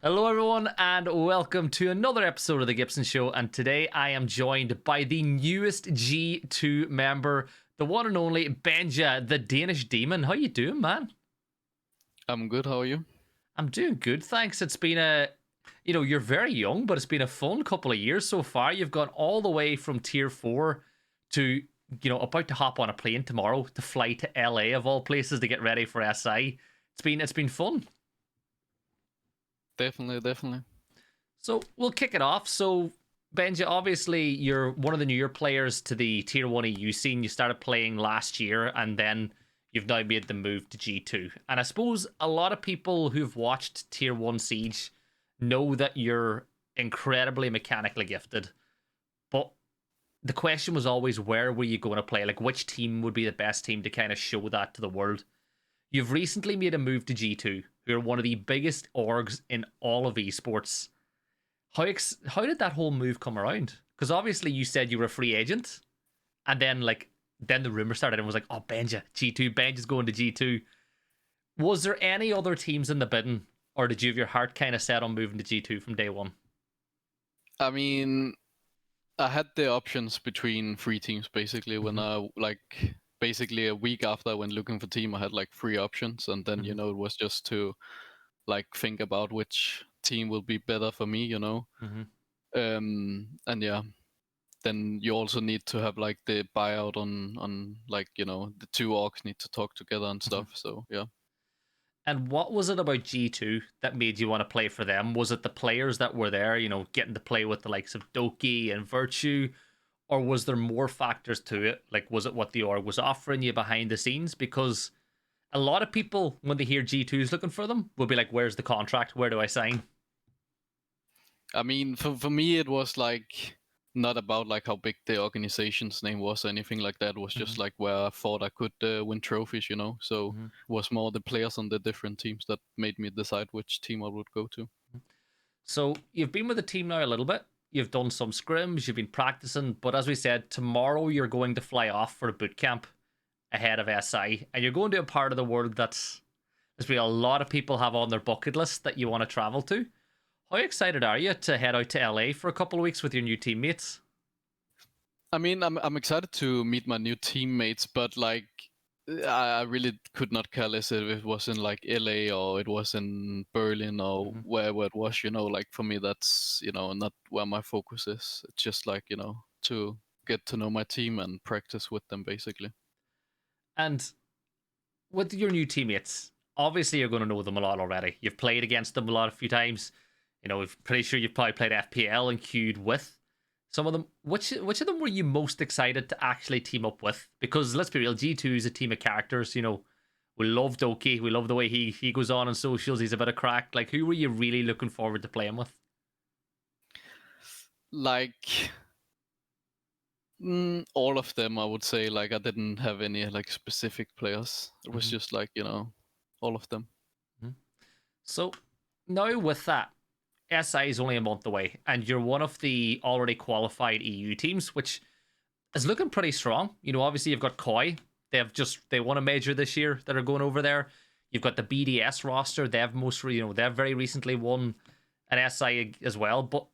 Hello, everyone, and welcome to another episode of the Gibson Show. And today I am joined by the newest G2 member, the one and only Benja, the Danish demon. How you doing, man? I'm good. How are you? I'm doing good, thanks. It's been you're very young, but it's been a fun couple of years so far. You've gone all the way from tier 4 to, about to hop on a plane tomorrow to fly to LA of all places to get ready for SI. It's been fun. Definitely. So we'll kick it off. So, Benja, obviously, you're one of the newer players to the Tier 1 EU scene. You started playing last year, and then you've now made the move to G2. And I suppose a lot of people who've watched Tier 1 Siege know that you're incredibly mechanically gifted. But the question was always, where were you going to play? Like, which team would be the best team to kind of show that to the world? You've recently made a move to G2, who are one of the biggest orgs in all of esports. How did that whole move come around? Because obviously you said you were a free agent, and then the rumor started and was like, oh, Benja, G2, Benja's going to G2. Was there any other teams in the bidding, or did you have your heart kind of set on moving to G2 from day one? I mean, I had the options between three teams basically. When basically a week after I went looking for team, I had like three options, and then Mm-hmm. it was just to like think about which team will be better for me. Mm-hmm. And yeah, then you also need to have like the buyout on like the two orgs need to talk together and Mm-hmm. stuff. So yeah. And what was it about G2 that made you want to play for them? Was it the players that were there, getting to play with the likes of Doki and Virtue? Or was there more factors to it? Like, was it what the org was offering you behind the scenes? Because a lot of people, when they hear G2's looking for them, will be like, where's the contract? Where do I sign? I mean, for me, it was like not about like how big the organization's name was or anything like that. It was Mm-hmm. just like where I thought I could win trophies. So Mm-hmm. it was more the players on the different teams that made me decide which team I would go to. So you've been with the team now a little bit. You've done some scrims, you've been practicing, but as we said, tomorrow you're going to fly off for a boot camp ahead of SI, and you're going to a part of the world that's there's been a lot of people have on their bucket list that you want to travel to. How excited are you to head out to LA for a couple of weeks with your new teammates? I mean, I'm excited to meet my new teammates, but like I really could not care less if it was in like LA or it was in Berlin or Mm-hmm. wherever it was. Like for me, that's not where my focus is. It's just like to get to know my team and practice with them basically. And with your new teammates, obviously you're going to know them a lot already. You've played against them a few times. I'm pretty sure you've probably played FPL and queued with some of them. Which of them were you most excited to actually team up with? Because let's be real, G2 is a team of characters. We love Doki. We love the way he goes on socials. He's a bit of crack. Like, who were you really looking forward to playing with? Like all of them, I would say. Like I didn't have any like specific players. It was Mm-hmm. just like all of them. Mm-hmm. So now with that, SI is only a month away, and you're one of the already qualified EU teams, which is looking pretty strong. Obviously you've got Koi. They won a major this year that are going over there. You've got the BDS roster. They've very recently won an SI as well. But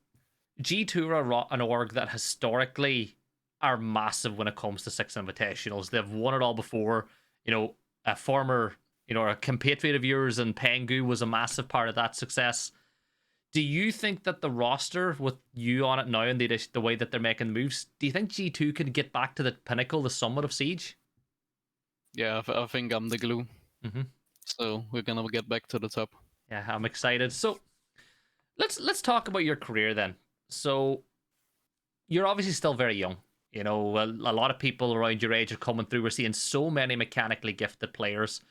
G2 are an org that historically are massive when it comes to Six Invitationals. They've won it all before. A former, a compatriot of yours and Pengu was a massive part of that success. Do you think that the roster with you on it now and the way that they're making moves, do you think G2 can get back to the pinnacle, the summit of Siege? Yeah, I think I'm the glue. Mm-hmm. So we're gonna get back to the top. Yeah, I'm excited. So let's talk about your career then. So you're obviously still very young. A lot of people around your age are coming through. We're seeing so many mechanically gifted players,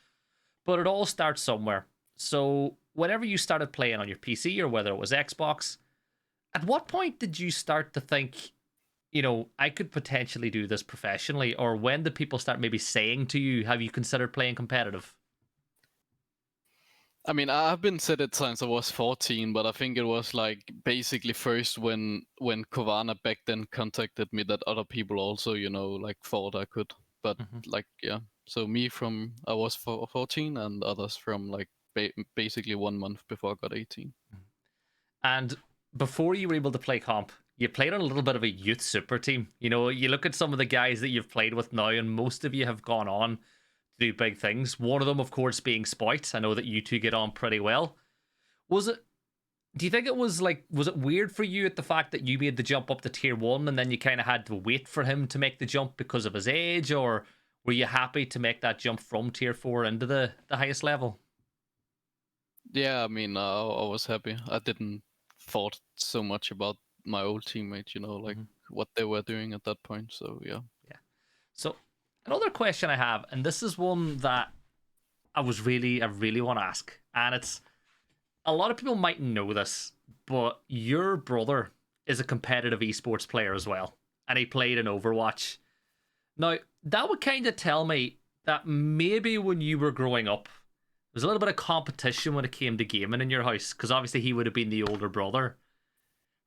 but it all starts somewhere. So whenever you started playing on your PC or whether it was Xbox, at what point did you start to think, I could potentially do this professionally? Or when did people start maybe saying to you, have you considered playing competitive? I mean, I've been said it since I was 14, but I think it was like basically first when Kovana back then contacted me that other people also, like thought I could. But Mm-hmm. like yeah, so me from I was 14 and others from like basically 1 month before I got 18. And before you were able to play comp, you played on a little bit of a youth super team. You know, you look at some of the guys that you've played with now, and most of you have gone on to do big things. One of them, of course, being Spoit. I know that you two get on pretty well. Was it? Do you think it was like, was it weird for you at the fact that you made the jump up to tier 1 and then you kind of had to wait for him to make the jump because of his age, or were you happy to make that jump from tier 4 into the highest level? Yeah, I mean, I was happy. I didn't thought so much about my old teammates, you know, like what they were doing at that point. So yeah. Yeah. So another question I have, and this is one that I really want to ask, and it's, a lot of people might know this, but your brother is a competitive esports player as well, and he played in Overwatch. Now, that would kind of tell me that maybe when you were growing up, there was a little bit of competition when it came to gaming in your house, because obviously he would have been the older brother.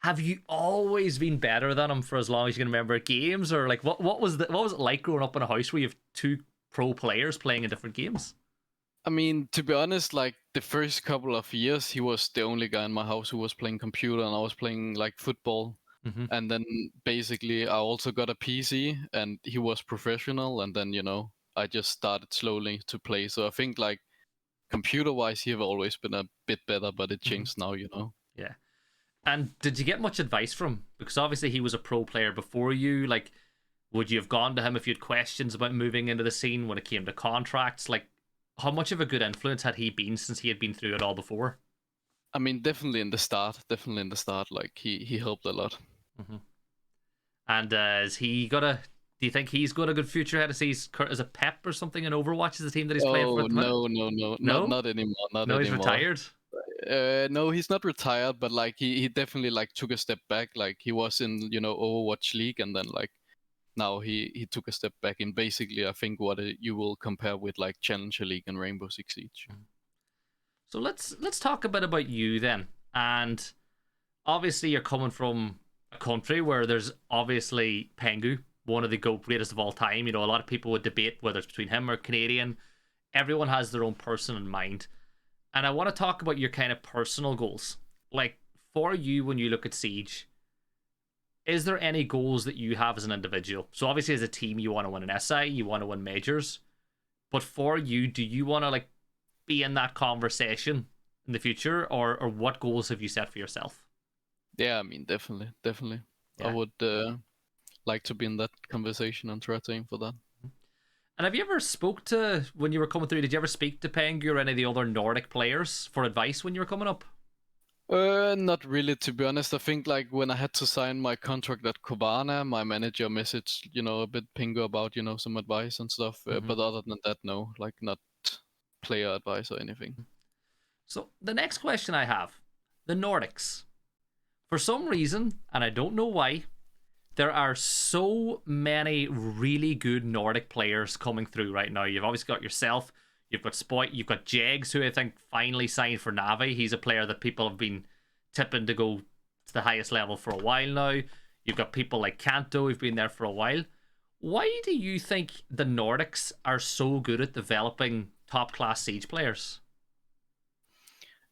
Have you always been better than him for as long as you can remember games, or like what was it like growing up in a house where you have two pro players playing in different games? I mean, to be honest, like the first couple of years, he was the only guy in my house who was playing computer, and I was playing like football. And then basically, I also got a PC, and he was professional. And then, you know, I just started slowly to play. So I think like computer-wise, he have always been a bit better, but it changed now, you know. Yeah. And did you get much advice from him? Because obviously he was a pro player before you. Like, would you have gone to him if you had questions about moving into the scene when it came to contracts? Like, how much of a good influence had he been since he had been through it all before? I mean, definitely in the start. Like he helped a lot. And is he got a? Do you think he's got a good future ahead of say he's as a Pep or something in Overwatch? Is the team that he's playing for Oh at the minute? no, No, not anymore, not no, he's anymore. retired. No, he's not retired, but like he definitely like took a step back. Like he was in, you know, Overwatch League, and then like now he took a step back in basically I think what you will compare with like Challenger League and Rainbow Six Siege. So let's talk a bit about you then. And obviously you're coming from a country where there's obviously Pengu, one of the greatest of all time. You know, a lot of people would debate whether it's between him or Canadian. Everyone has their own person in mind. And I want to talk about your kind of personal goals. Like, for you, when you look at Siege, is there any goals that you have as an individual? So obviously as a team, you want to win an SI, you want to win majors. But for you, do you want to like be in that conversation in the future, or what goals have you set for yourself? Yeah, I mean definitely. Yeah. I would like to be in that conversation and try to aim for that. And have you ever spoke to, when you were coming through, did you ever speak to Pengu or any of the other Nordic players for advice when you were coming up? Not really, to be honest. I think like when I had to sign my contract at Kobana, my manager messaged, you know, a bit Pingo about, you know, some advice and stuff. But other than that, no, like not player advice or anything. So the next question I have, the Nordics. For some reason, and I don't know why, there are so many really good Nordic players coming through right now. You've obviously got yourself, you've got Spoit, you've got Jegs, who I think finally signed for Navi. He's a player that people have been tipping to go to the highest level for a while now. You've got people like Kanto who've been there for a while. Why do you think the Nordics are so good at developing top class Siege players?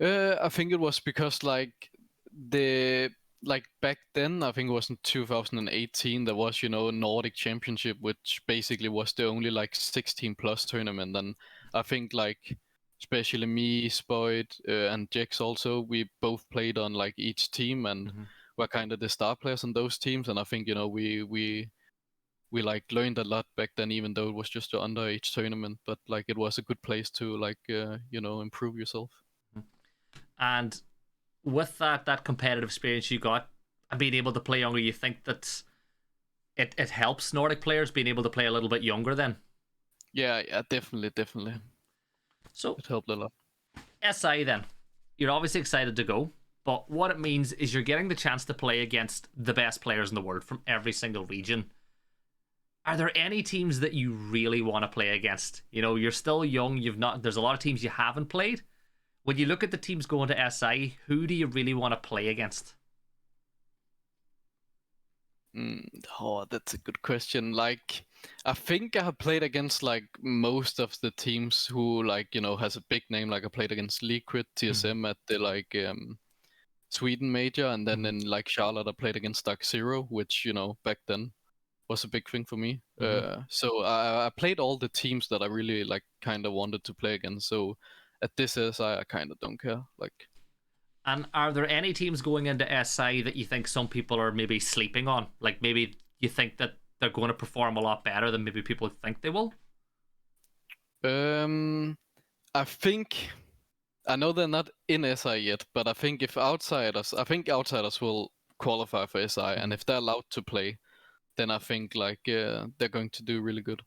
I think it was because the like back then, I think it was in 2018, there was, you know, a Nordic Championship, which basically was the only like 16 plus tournament. And I think like especially me, Spoid, and Jex also, we both played on like each team and were kind of the star players on those teams. And I think, you know, we like learned a lot back then, even though it was just an underage tournament. But like it was a good place to like you know, improve yourself. And with that competitive experience you got and being able to play younger, you think that it helps Nordic players being able to play a little bit younger then? Yeah, definitely. So it helped a lot. SI then, you're obviously excited to go, but what it means is you're getting the chance to play against the best players in the world from every single region. Are there any teams that you really want to play against? You know, you're still young, there's a lot of teams you haven't played. When you look at the teams going to SI, who do you really want to play against? Oh, that's a good question. Like, I think I have played against like most of the teams who like, you know, has a big name. Like I played against Liquid, TSM at the like Sweden major, and then in like Charlotte I played against Dark Zero, which back then was a big thing for me. So I played all the teams that I really like kind of wanted to play against. So at this SI I kind of don't care. Like, And are there any teams going into SI that you think some people are maybe sleeping on? Like maybe you think that they're going to perform a lot better than maybe people think they will? I think I know they're not in SI yet, but I think outsiders will qualify for SI, and if they're allowed to play, then I think like they're going to do really good.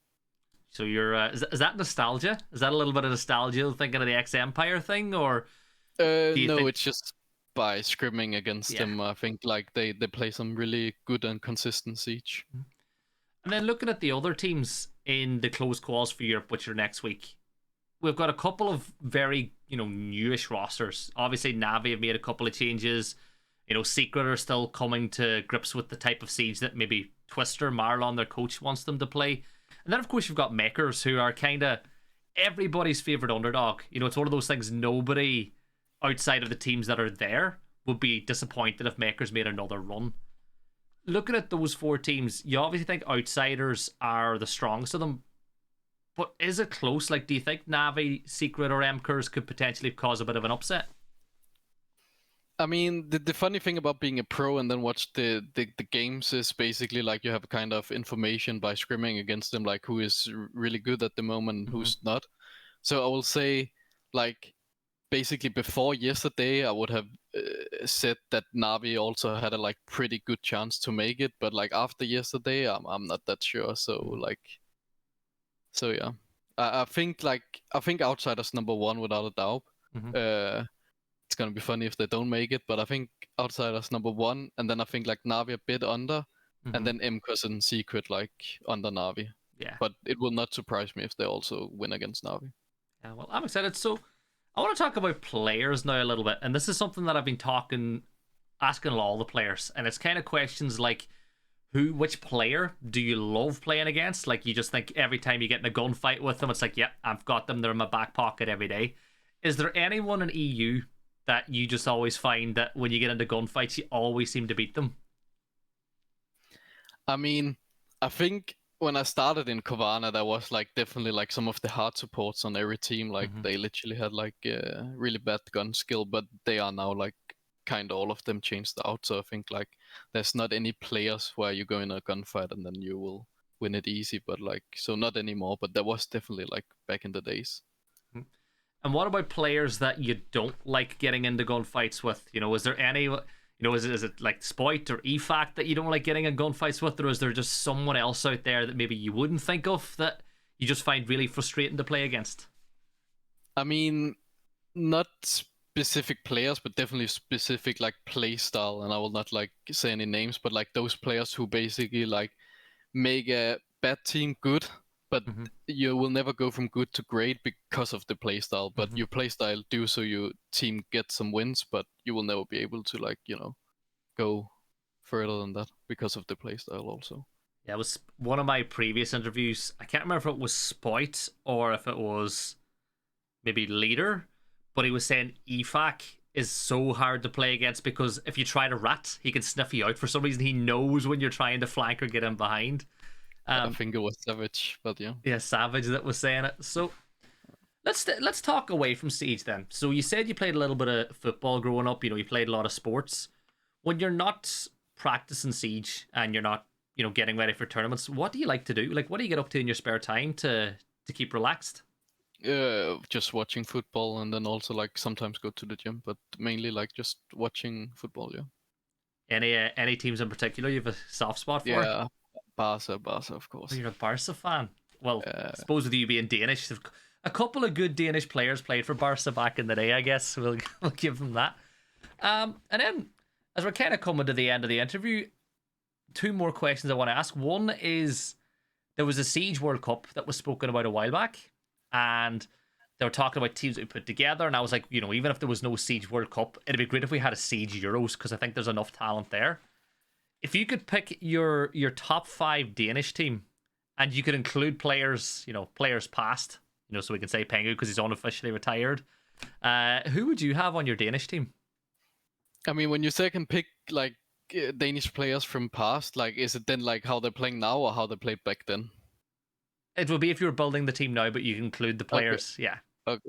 So you're is that nostalgia? Is that a little bit of nostalgia thinking of the X Empire thing, or No, think... it's just by scrimming against them. I think like they play some really good and consistent Siege. And then looking at the other teams in the closed calls for Europe, which are next week, we've got a couple of very newish rosters. Obviously, Navi have made a couple of changes. Secret are still coming to grips with the type of Siege that maybe Twister, Marlon, their coach, wants them to play. And then, of course, you've got Makers, who are kind of everybody's favorite underdog. It's one of those things nobody outside of the teams that are there would be disappointed if Makers made another run. Looking at those four teams, you obviously think outsiders are the strongest of them. But is it close? Like, do you think Navi, Secret, or MKers could potentially cause a bit of an upset? I mean, the funny thing about being a pro and then watch the games is basically like you have kind of information by scrimming against them, like who is really good at the moment and who's not. So I will say, like, basically before yesterday, I would have said that Navi also had a like pretty good chance to make it, but like after yesterday, I'm not that sure. So yeah, I think outsiders number one without a doubt. It's gonna be funny if they don't make it, but I think outsiders number one, and then I think like Navi a bit under, and then MKers and Secret like under Navi. Yeah. But it will not surprise me if they also win against Navi. Yeah, well, I'm excited. So I want to talk about players now a little bit, and this is something that I've been asking all the players, and it's kind of questions like, which player do you love playing against? Like, you just think every time you get in a gunfight with them, it's like, yep, I've got them. They're in my back pocket every day. Is there anyone in EU that you just always find that when you get into gunfights, you always seem to beat them? I mean, I think when I started in Kovana, there was like definitely like some of the hard supports on every team. Like they literally had like really bad gun skill, but they are now like kind of all of them changed out. So I think like there's not any players where you go in a gunfight and then you will win it easy. But like, so not anymore. But there was definitely like back in the days. And what about players that you don't like getting into gunfights with? Is there any, is it like Spoit or EFAC that you don't like getting in gunfights with, or is there just someone else out there that maybe you wouldn't think of that you just find really frustrating to play against? I mean, not specific players, but definitely specific like play style, and I will not like say any names, but like those players who basically like make a bad team good, but you will never go from good to great because of the playstyle. But your playstyle do so your team gets some wins, but you will never be able to like, go further than that because of the playstyle also. Yeah, it was one of my previous interviews. I can't remember if it was Spoit or if it was maybe Leader, but he was saying EFAC is so hard to play against because if you try to rat, he can sniff you out. For some reason, he knows when you're trying to flank or get in behind. I think it was Savage, but yeah. Yeah, Savage that was saying it. So let's talk away from Siege then. So you said you played a little bit of football growing up. You played a lot of sports. When you're not practicing Siege and you're not, getting ready for tournaments, what do you like to do? Like, what do you get up to in your spare time to keep relaxed? Just watching football, and then also like sometimes go to the gym, but mainly like just watching football. Yeah. Any teams in particular you have a soft spot for? Yeah, Barca, of course. Oh, you're a Barca fan. Well, I suppose with you being Danish, a couple of good Danish players played for Barca back in the day. I guess we'll give them that. And then, as we're kind of coming to the end of the interview, two more questions I want to ask. One is, there was a Siege World Cup that was spoken about a while back, and they were talking about teams that we put together, and I was like, even if there was no Siege World Cup, it'd be great if we had a Siege Euros, because I think there's enough talent there. If you could pick your top 5 Danish team, and you could include players, players past, so we can say Pengu because he's unofficially retired, who would you have on your Danish team? I mean, when you say I can pick like Danish players from past, like is it then like how they're playing now or how they played back then? It will be if you were building the team now, but you include the Okay, players. Yeah. okay.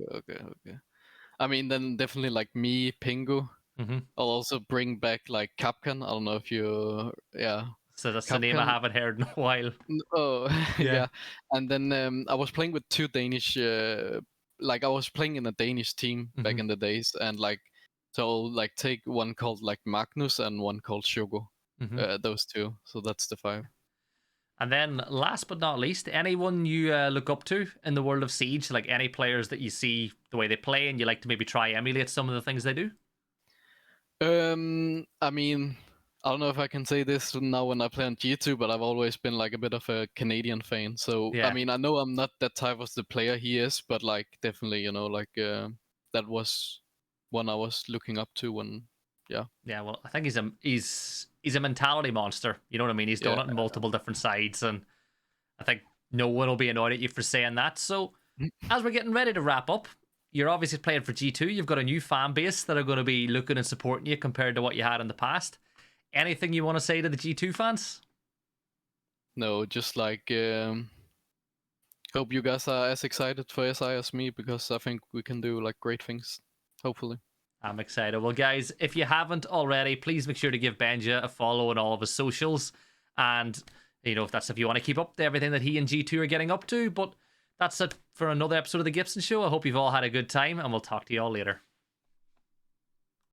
I mean, then definitely like me, Pingu. Mm-hmm. I'll also bring back like Capcan. I don't know if you, yeah, So that's the name I Capcan. haven't heard in a while. Oh, Yeah. yeah. And then I was playing with two Danish, like I was playing in a Danish team back Mm-hmm. in the days, and like so I'll like take one called like Magnus and one called Shogo. Mm-hmm. Those two. So that's the five. And then, last but not least, anyone you look up to in the world of Siege, like any players that you see the way they play and you like to maybe try emulate some of the things they do? I mean, I don't know if I can say this now when I play on G2, but I've always been like a bit of a Canadian fan. So I Yeah. mean, I know I'm not that type of the player he is, but like definitely, like that was one I was looking up to when, yeah, Yeah, well, I think he's a mentality monster. You know what I mean? He's done yeah. it in multiple different sides, and I think no one will be annoyed at you for saying that. So, as we're getting ready to wrap up, you're obviously playing for G2. You've got a new fan base that are going to be looking and supporting you compared to what you had in the past. Anything you want to say to the G2 fans? No, just like hope you guys are as excited for SI as me because I think we can do like great things. Hopefully. I'm excited. Well, guys, if you haven't already, please make sure to give Benja a follow on all of his socials. And, if that's if you want to keep up to everything that he and G2 are getting up to. But that's it for another episode of the Gibson Show. I hope you've all had a good time, and we'll talk to you all later.